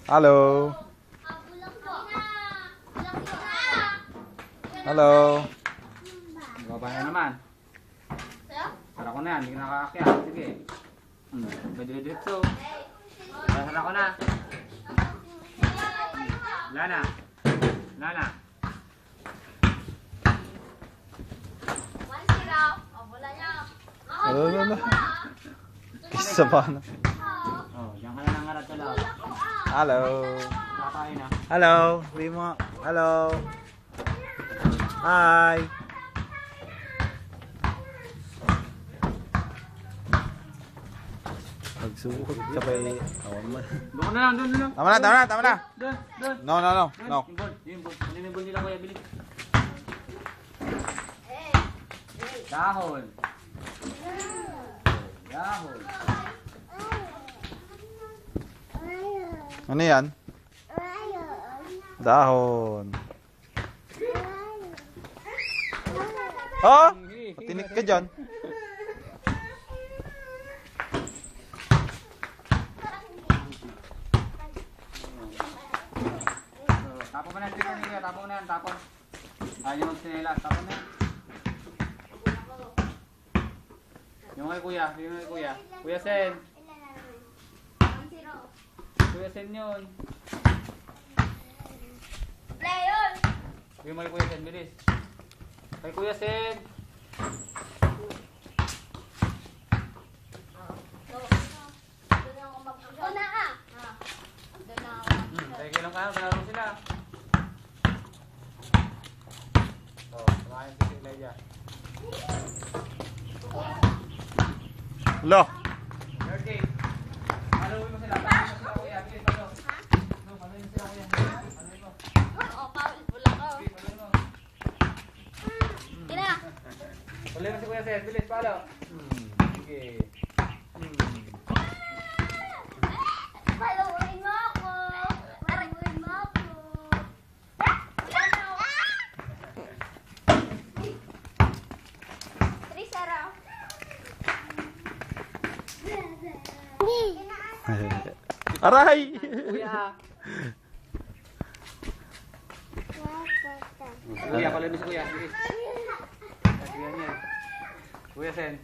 Halo. Halo. Baba na naman. Sara ko na yan, hindi ka nakakakyat. Sige. Dito. Sara ko na. Lana. Ano. Kisa pa na. Oh, diyan ka na nangarap sa loob. Halo. Kakain na. Halo. Rimo. Halo. Hi. Pagsuko. Sabay. Doon na lang. Tama na. Doon. No. Yung bol. Ano yung bol nila kuya, bilis. Dahon. Ano yan? Dahon. Oh! Patinik ka dyan. Tapon mo na yung sinila. Tapon. Ayaw yung sinila. Tapon na yan. Yung kay kuya. Kuya Sen. Kuya Sen yun. Yung kay Kuya Sen, bilis. Kay Kuya Sen. Kaya kailang kayo, malaro sila. Kumain si Leia. Lo. Okay. Haluin mo sila. Paluin mo sila kuya. Bilis, palo. Paluin mo sila kuya. Paluin mo. Paluin mo si Kuya Sen. Bilis, palo. Sige. Aray! Kuya. Kuya, paluin mo si Kuya. Bilis. Kuya niya. Kuya Sen.